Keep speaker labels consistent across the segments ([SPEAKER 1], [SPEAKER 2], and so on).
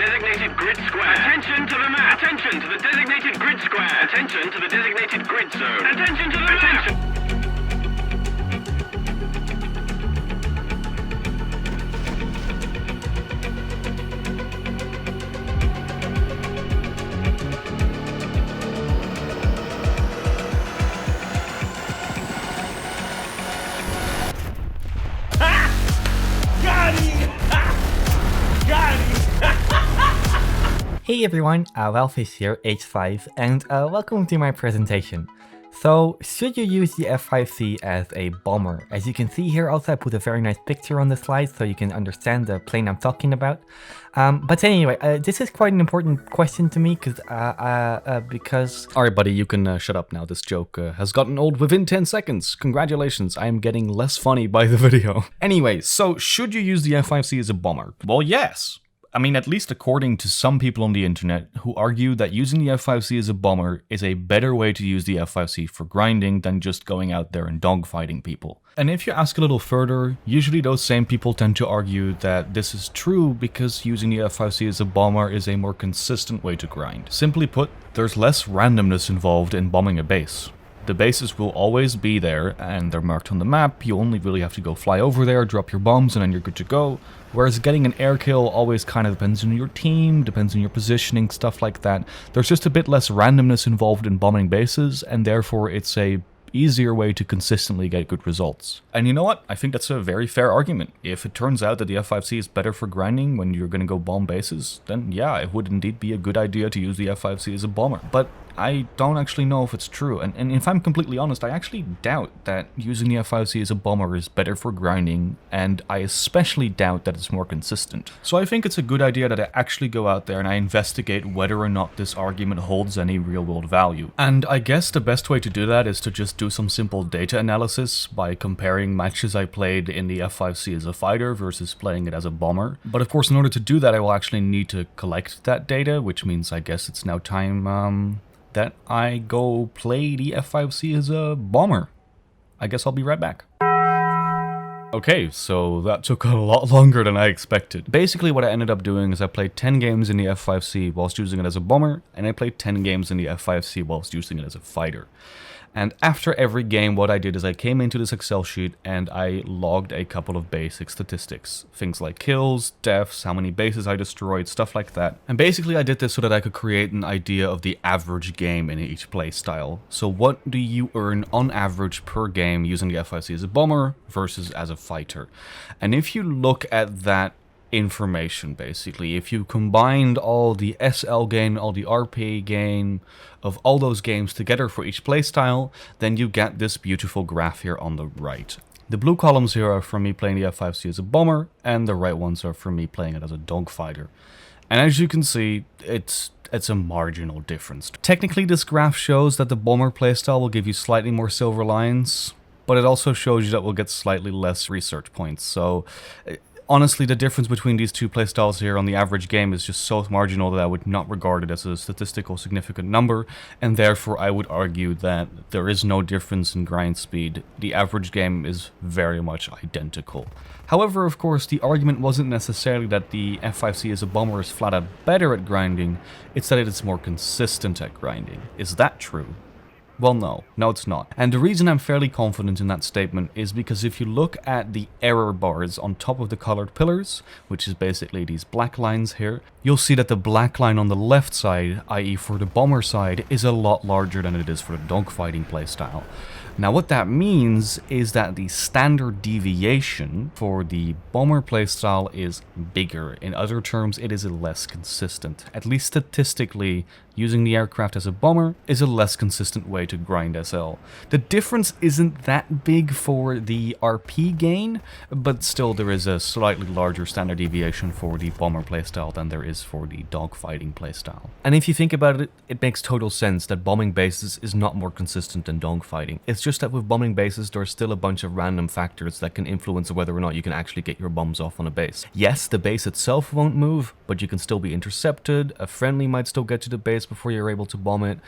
[SPEAKER 1] designated grid square. Attention to the map. Attention to the designated grid square. Attention to the designated grid zone. Attention to the map.
[SPEAKER 2] Hey everyone, F-5C here, H5, and welcome to my presentation. So, should you use the F-5C as a bomber? As you can see here, also I put a very nice picture on the slide so you can understand the plane I'm talking about. But anyway, this is quite an important question to me because...
[SPEAKER 3] Alright buddy, you can shut up now. This joke has gotten old within 10 seconds. Congratulations, I am getting less funny by the video. Anyway, so should you use the F-5C as a bomber? Well, yes. I mean, at least according to some people on the internet who argue that using the F-5C as a bomber is a better way to use the F-5C for grinding than just going out there and dogfighting people. And if you ask a little further, usually those same people tend to argue that this is true because using the F-5C as a bomber is a more consistent way to grind. Simply put, there's less randomness involved in bombing a base. The bases will always be there, and they're marked on the map. You only really have to go fly over there, drop your bombs, and then you're good to go. Whereas getting an air kill always kind of depends on your team, depends on your positioning, stuff like that. There's just a bit less randomness involved in bombing bases, and therefore it's a easier way to consistently get good results. And you know what? I think that's a very fair argument. If it turns out that the F-5C is better for grinding when you're gonna go bomb bases, then yeah, it would indeed be a good idea to use the F-5C as a bomber. But I don't actually know if it's true, and if I'm completely honest, I actually doubt that using the F-5C as a bomber is better for grinding, and I especially doubt that it's more consistent. So I think it's a good idea that I actually go out there and I investigate whether or not this argument holds any real-world value. And I guess the best way to do that is to just do some simple data analysis by comparing matches I played in the F-5C as a fighter versus playing it as a bomber. But of course, in order to do that, I will actually need to collect that data, which means I guess it's now time, that I go play the F-5C as a bomber. I guess I'll be right back. Okay, so that took a lot longer than I expected. Basically what I ended up doing is I played 10 games in the F-5C whilst using it as a bomber, and I played 10 games in the F-5C whilst using it as a fighter. And after every game, what I did is I came into this Excel sheet and I logged a couple of basic statistics. Things like kills, deaths, how many bases I destroyed, stuff like that. And basically I did this so that I could create an idea of the average game in each playstyle. So what do you earn on average per game using the F-5C as a bomber versus as a fighter? And if you look at that information, basically, if you combined all the SL gain, all the RP gain of all those games together for each playstyle, then you get this beautiful graph here on the right. The blue columns here are for me playing the F-5C as a bomber, and the right ones are for me playing it as a dogfighter. And as you can see, it's a marginal difference. Technically, this graph shows that the bomber playstyle will give you slightly more silver lines, but it also shows you that we'll get slightly less research points. So honestly, the difference between these two playstyles here on the average game is just so marginal that I would not regard it as a statistical significant number, and therefore I would argue that there is no difference in grind speed. The average game is very much identical. However, of course, the argument wasn't necessarily that the F-5C as a bomber is flat out better at grinding, it's that it is more consistent at grinding. Is that true? Well, no, it's not. And the reason I'm fairly confident in that statement is because if you look at the error bars on top of the colored pillars, which is basically these black lines here, you'll see that the black line on the left side, i.e. for the bomber side, is a lot larger than it is for the dogfighting playstyle. Now what that means is that the standard deviation for the bomber playstyle is bigger. In other terms, it is less consistent. At least statistically, using the aircraft as a bomber is a less consistent way to grind SL. The difference isn't that big for the RP gain, but still there is a slightly larger standard deviation for the bomber playstyle than there is for the dogfighting playstyle. And if you think about it, it makes total sense that bombing bases is not more consistent than dogfighting. It's just that with bombing bases, there's still a bunch of random factors that can influence whether or not you can actually get your bombs off on a base. Yes, the base itself won't move, but you can still be intercepted, a friendly might still get to the base before you're able to bomb it.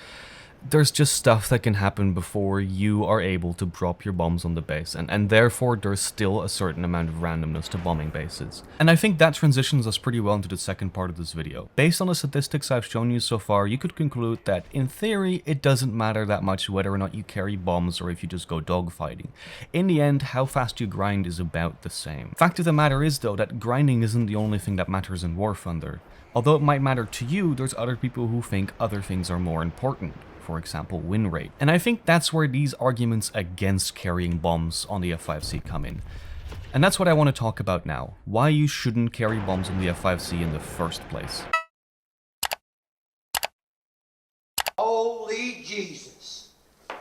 [SPEAKER 3] there's just stuff that can happen before you are able to drop your bombs on the base, and therefore there's still a certain amount of randomness to bombing bases. And I think that transitions us pretty well into the second part of this video. Based on the statistics I've shown you so far, you could conclude that in theory it doesn't matter that much whether or not you carry bombs or if you just go dogfighting. In the end, how fast you grind is about the same. Fact of the matter is though that grinding isn't the only thing that matters in War Thunder. Although it might matter to you, there's other people who think other things are more important. For example, win rate. And I think that's where these arguments against carrying bombs on the F-5C come in. And that's what I want to talk about now. Why you shouldn't carry bombs on the F-5C in the first place.
[SPEAKER 4] Holy Jesus.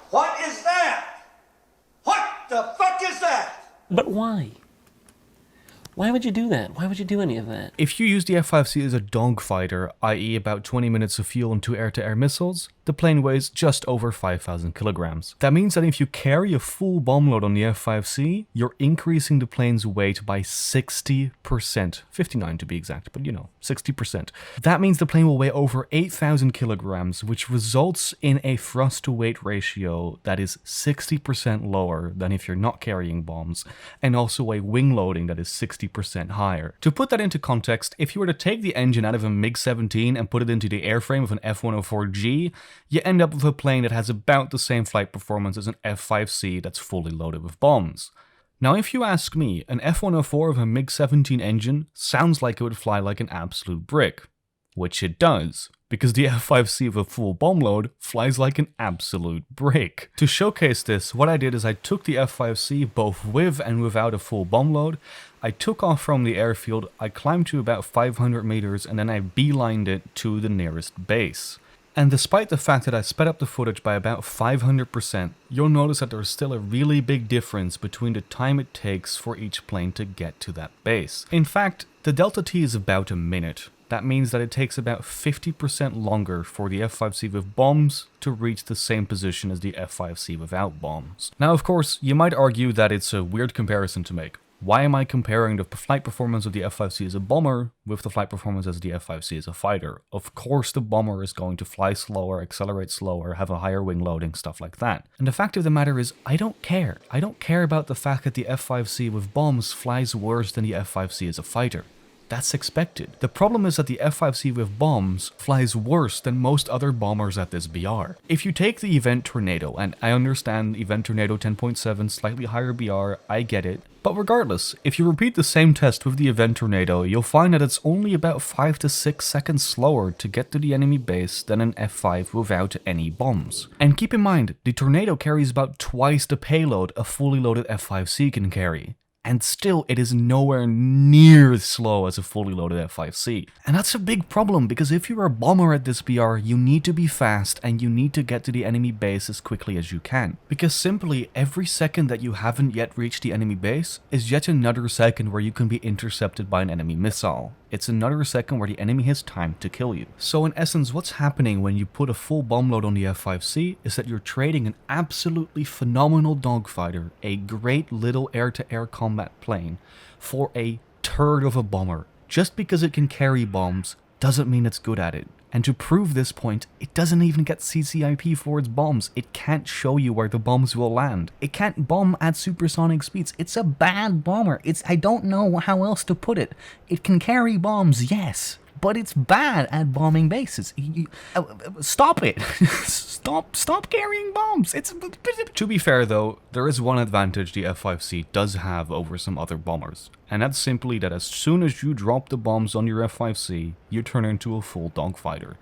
[SPEAKER 4] What is that? What the fuck is that?
[SPEAKER 5] But why? Why would you do that? Why would you do any of that?
[SPEAKER 3] If you use the F-5C as a dogfighter, i.e. about 20 minutes of fuel and 2 air-to-air missiles, the plane weighs just over 5,000 kilograms. That means that if you carry a full bomb load on the F-5C, you're increasing the plane's weight by 60%. 59 to be exact, but you know, 60%. That means the plane will weigh over 8,000 kilograms, which results in a thrust-to-weight ratio that is 60% lower than if you're not carrying bombs, and also a wing loading that is 60% higher. To put that into context, if you were to take the engine out of a MiG-17 and put it into the airframe of an F-104G, you end up with a plane that has about the same flight performance as an F-5C that's fully loaded with bombs. Now if you ask me, an F-104 of a MiG-17 engine sounds like it would fly like an absolute brick. Which it does, because the F-5C with a full bomb load flies like an absolute brick. To showcase this, what I did is I took the F-5C both with and without a full bomb load, I took off from the airfield, I climbed to about 500 meters, and then I beelined it to the nearest base. And despite the fact that I sped up the footage by about 500%, you'll notice that there's still a really big difference between the time it takes for each plane to get to that base. In fact, the delta T is about a minute. That means that it takes about 50% longer for the F-5C with bombs to reach the same position as the F-5C without bombs. Now of course, you might argue that it's a weird comparison to make. Why am I comparing the flight performance of the F-5C as a bomber with the flight performance as the F-5C as a fighter? Of course the bomber is going to fly slower, accelerate slower, have a higher wing loading, stuff like that. And the fact of the matter is, I don't care. I don't care about the fact that the F-5C with bombs flies worse than the F-5C as a fighter. That's expected. The problem is that the F-5C with bombs flies worse than most other bombers at this BR. If you take the Event Tornado, and I understand Event Tornado 10.7, slightly higher BR, I get it, but regardless, if you repeat the same test with the Event Tornado, you'll find that it's only about 5 to 6 seconds slower to get to the enemy base than an F-5 without any bombs. And keep in mind, the Tornado carries about twice the payload a fully loaded F-5C can carry. And still, it is nowhere near as slow as a fully loaded F-5C. And that's a big problem, because if you're a bomber at this BR, you need to be fast and you need to get to the enemy base as quickly as you can. Because simply, every second that you haven't yet reached the enemy base is yet another second where you can be intercepted by an enemy missile. It's another second where the enemy has time to kill you. So in essence, what's happening when you put a full bomb load on the F-5C is that you're trading an absolutely phenomenal dogfighter, a great little air-to-air combat plane, for a turd of a bomber. Just because it can carry bombs doesn't mean it's good at it. And to prove this point, it doesn't even get CCIP for its bombs. It can't show you where the bombs will land. It can't bomb at supersonic speeds. It's a bad bomber. I don't know how else to put it. It can carry bombs, yes, but it's bad at bombing bases. Stop it. Stop carrying bombs. To be fair though, there is one advantage the F-5C does have over some other bombers. And that's simply that as soon as you drop the bombs on your F-5C, you turn into a full dogfighter.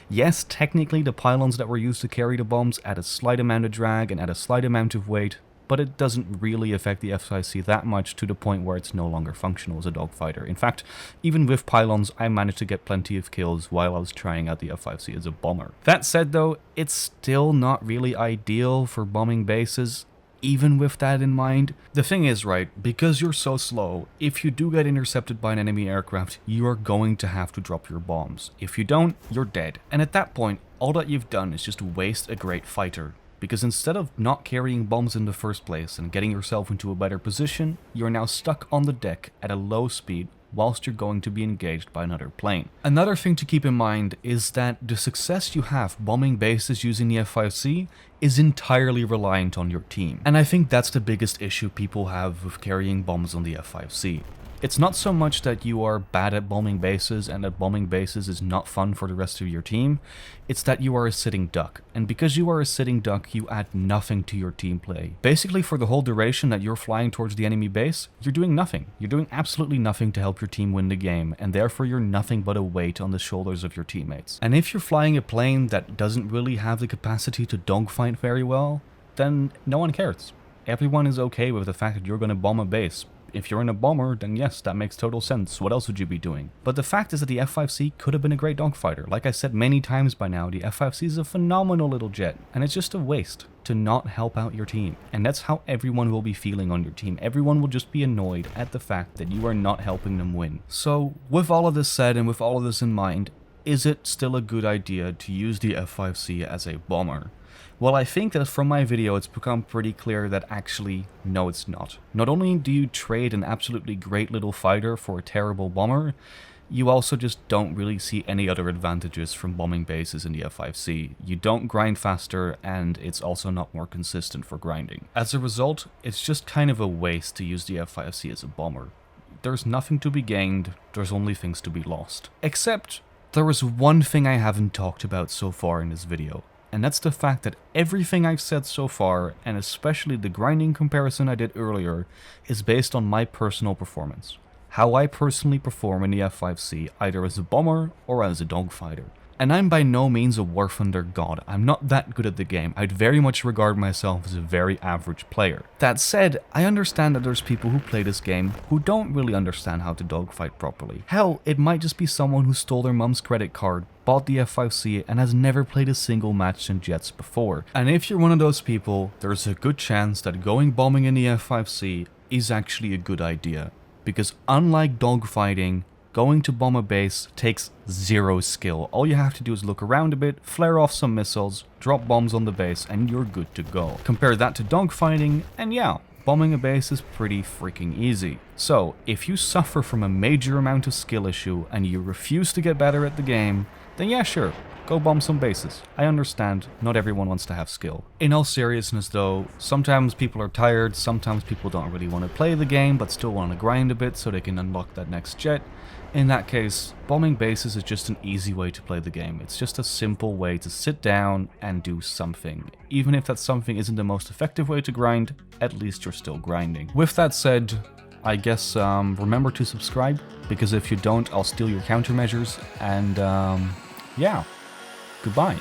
[SPEAKER 3] Yes, technically the pylons that were used to carry the bombs add a slight amount of drag and add a slight amount of weight, but it doesn't really affect the F-5C that much to the point where it's no longer functional as a dogfighter. In fact, even with pylons, I managed to get plenty of kills while I was trying out the F-5C as a bomber. That said though, it's still not really ideal for bombing bases. Even with that in mind, the thing is, right, because you're so slow, if you do get intercepted by an enemy aircraft, you are going to have to drop your bombs. If you don't, you're dead. And at that point, all that you've done is just waste a great fighter. Because instead of not carrying bombs in the first place and getting yourself into a better position, you're now stuck on the deck at a low speed, whilst you're going to be engaged by another plane. Another thing to keep in mind is that the success you have bombing bases using the F-5C is entirely reliant on your team. And I think that's the biggest issue people have with carrying bombs on the F-5C. It's not so much that you are bad at bombing bases and that bombing bases is not fun for the rest of your team, it's that you are a sitting duck. And because you are a sitting duck, you add nothing to your team play. Basically, for the whole duration that you're flying towards the enemy base, you're doing nothing. You're doing absolutely nothing to help your team win the game, and therefore you're nothing but a weight on the shoulders of your teammates. And if you're flying a plane that doesn't really have the capacity to dogfight very well, then no one cares. Everyone is okay with the fact that you're going to bomb a base. If you're in a bomber, then yes, that makes total sense. What else would you be doing? But the fact is that the F-5C could have been a great dogfighter. Like I said many times by now, the F-5C is a phenomenal little jet, and it's just a waste to not help out your team. And that's how everyone will be feeling on your team. Everyone will just be annoyed at the fact that you are not helping them win. So, with all of this said and with all of this in mind, is it still a good idea to use the F-5C as a bomber? Well, I think that from my video it's become pretty clear that actually, no it's not. Not only do you trade an absolutely great little fighter for a terrible bomber, you also just don't really see any other advantages from bombing bases in the F-5C. You don't grind faster, and it's also not more consistent for grinding. As a result, it's just kind of a waste to use the F-5C as a bomber. There's nothing to be gained, there's only things to be lost. Except, there is one thing I haven't talked about so far in this video. And that's the fact that everything I've said so far, and especially the grinding comparison I did earlier, is based on my personal performance. How I personally perform in the F-5C, either as a bomber or as a dogfighter. And I'm by no means a War Thunder god. I'm not that good at the game. I'd very much regard myself as a very average player. That said, I understand that there's people who play this game who don't really understand how to dogfight properly. Hell, it might just be someone who stole their mum's credit card, bought the F-5C, and has never played a single match in jets before. And if you're one of those people, there's a good chance that going bombing in the F-5C is actually a good idea. Because unlike dogfighting, going to bomb a base takes zero skill. All you have to do is look around a bit, flare off some missiles, drop bombs on the base, and you're good to go. Compare that to dogfighting, and yeah, bombing a base is pretty freaking easy. So, if you suffer from a major amount of skill issue and you refuse to get better at the game, then yeah, sure, go bomb some bases. I understand, not everyone wants to have skill. In all seriousness though, sometimes people are tired, sometimes people don't really want to play the game but still want to grind a bit so they can unlock that next jet. In that case, bombing bases is just an easy way to play the game. It's just a simple way to sit down and do something. Even if that something isn't the most effective way to grind, at least you're still grinding. With that said, I guess remember to subscribe, because if you don't, I'll steal your countermeasures, and yeah, goodbye.